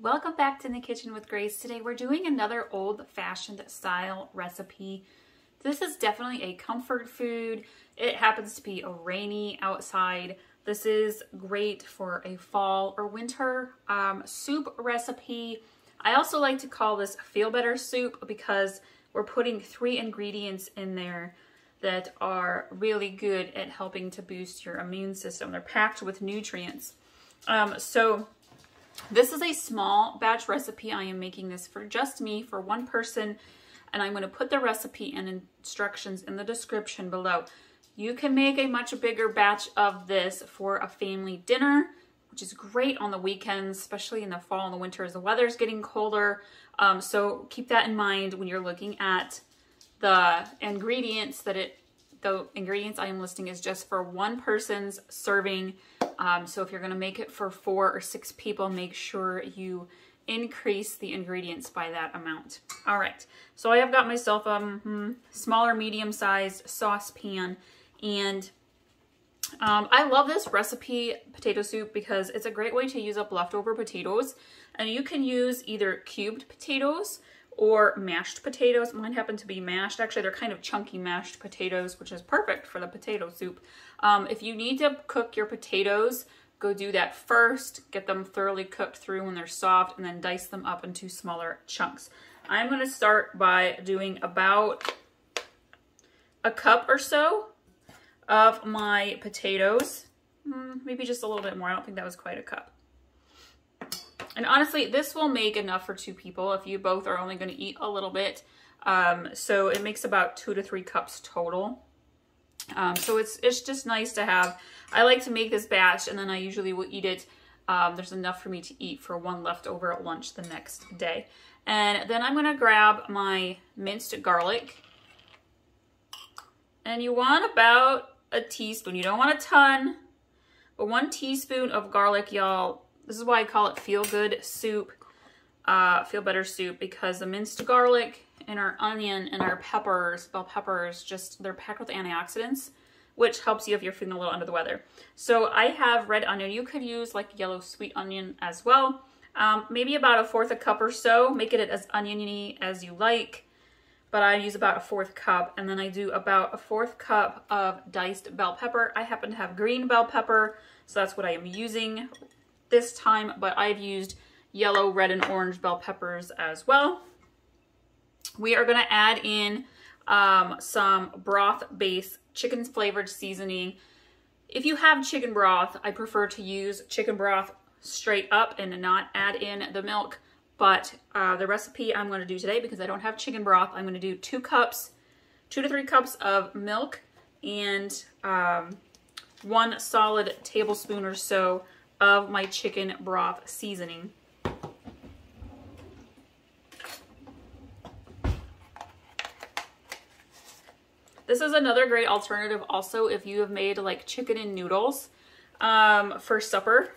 Welcome back to In the Kitchen with Grace. Today we're doing another old-fashioned style recipe. This is definitely a comfort food. It happens to be a rainy outside. This is great for a fall or winter soup recipe. I also like to call this feel better soup because we're putting 3 ingredients in there that are really good at helping to boost your immune system. They're packed with nutrients. So this is a small batch recipe. I am making this for just me, for one person, and I'm going to put the recipe and instructions in the description below. You can make a much bigger batch of this for a family dinner, which is great on the weekends, especially in the fall and the winter as the weather's getting colder. So keep that in mind when you're looking at the ingredients. The ingredients I am listing is just for one person's serving. So if you're going to make it for 4 or 6 people, make sure you increase the ingredients by that amount. All right, so I have got myself a smaller medium-sized saucepan, and I love this recipe potato soup because it's a great way to use up leftover potatoes, and you can use either cubed potatoes or mashed potatoes. Mine happen to be mashed. Actually, they're kind of chunky mashed potatoes, which is perfect for the potato soup. If you need to cook your potatoes, go do that first. Get them thoroughly cooked through when they're soft, and then dice them up into smaller chunks. I'm going to start by doing about a cup or so of my potatoes. Maybe just a little bit more. I don't think that was quite a cup. And honestly, this will make enough for 2 people if you both are only going to eat a little bit. So it makes about 2 to 3 cups total. So it's just nice to have. I like to make this batch, and then I usually will eat it. There's enough for me to eat for one leftover at lunch the next day. And then I'm going to grab my minced garlic. And you want about a teaspoon. You don't want a ton, but 1 teaspoon of garlic, y'all. This is why I call it feel good soup, feel better soup, because the minced garlic and our onion and our peppers, bell peppers, they're packed with antioxidants, which helps you if you're feeling a little under the weather. So I have red onion. You could use like yellow sweet onion as well. Maybe about 1/4 cup or so. Make it as oniony as you like, but I use about 1/4 cup, and then I do about 1/4 cup of diced bell pepper. I happen to have green bell pepper, so that's what I am using this time, but I've used yellow, red, and orange bell peppers as well. We are going to add in some broth-based chicken flavored seasoning. If you have chicken broth, I prefer to use chicken broth straight up and not add in the milk, but the recipe I'm going to do today, because I don't have chicken broth, I'm going to do 2 to 3 cups of milk and 1 solid tablespoon or so of my chicken broth seasoning. This is another great alternative also if you have made like chicken and noodles for supper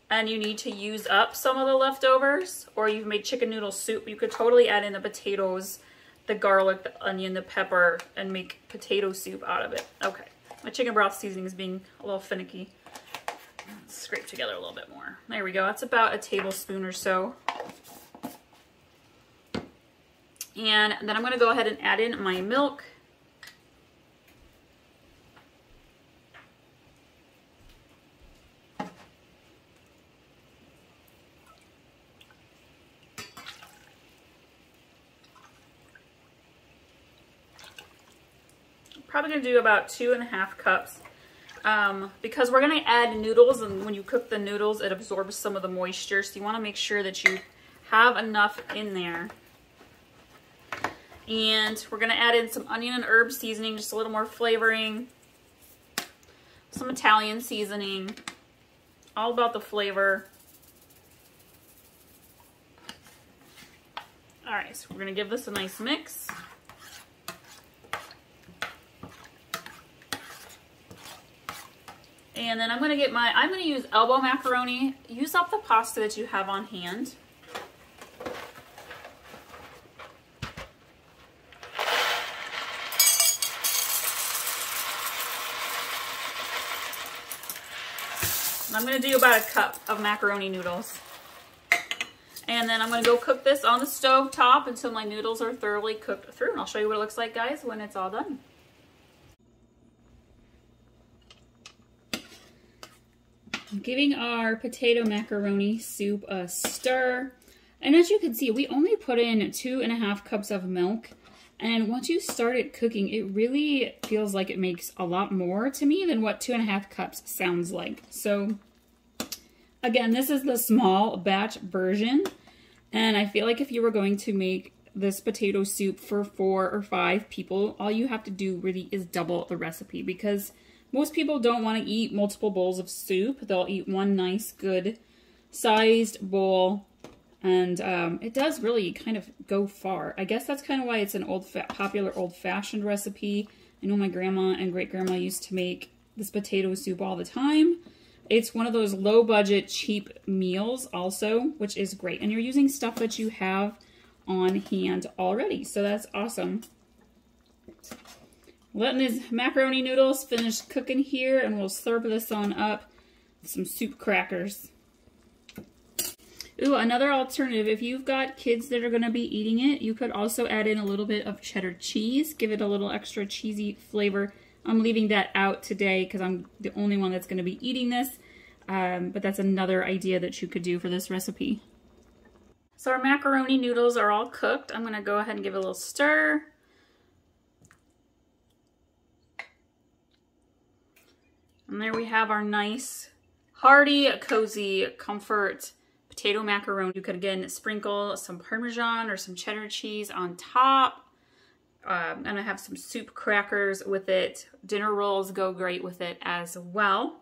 and you need to use up some of the leftovers, or you've made chicken noodle soup. You could totally add in the potatoes, the garlic, the onion, the pepper, and make potato soup out of it. Okay, my chicken broth seasoning is being a little finicky. Let's scrape together a little bit more. There we go. That's about a tablespoon or so. And then I'm going to go ahead and add in my milk. Probably going to do about 2.5 cups. Because we're going to add noodles, and when you cook the noodles, it absorbs some of the moisture. So you want to make sure that you have enough in there. And we're going to add in some onion and herb seasoning, just a little more flavoring. Some Italian seasoning. All about the flavor. All right, so we're going to give this a nice mix. And then I'm going to use elbow macaroni. Use up the pasta that you have on hand. I'm going to do about a cup of macaroni noodles. And then I'm going to go cook this on the stove top until my noodles are thoroughly cooked through. And I'll show you what it looks like, guys, when it's all done. I'm giving our potato macaroni soup a stir. And as you can see, we only put in 2.5 cups of milk. And once you start it cooking, it really feels like it makes a lot more to me than what 2.5 cups sounds like. So again, this is the small batch version. And I feel like if you were going to make this potato soup for 4 or 5 people, all you have to do really is double the recipe, because most people don't want to eat multiple bowls of soup. They'll eat one nice, good sized bowl. And it does really kind of go far. I guess that's kind of why it's an popular old-fashioned recipe. I know my grandma and great-grandma used to make this potato soup all the time. It's one of those low-budget, cheap meals also, which is great. And you're using stuff that you have on hand already, so that's awesome. Letting these macaroni noodles finish cooking here, and we'll serve this on up with some soup crackers. Ooh, another alternative, if you've got kids that are going to be eating it, you could also add in a little bit of cheddar cheese, give it a little extra cheesy flavor. I'm leaving that out today because I'm the only one that's going to be eating this, but that's another idea that you could do for this recipe. So our macaroni noodles are all cooked. I'm going to go ahead and give it a little stir. And there we have our nice, hearty, cozy, comfort potato macaroni. You could again sprinkle some Parmesan or some cheddar cheese on top. And I have some soup crackers with it. Dinner rolls go great with it as well.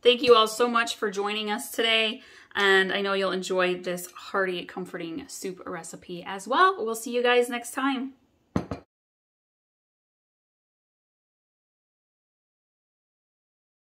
Thank you all so much for joining us today. And I know you'll enjoy this hearty, comforting soup recipe as well. We'll see you guys next time.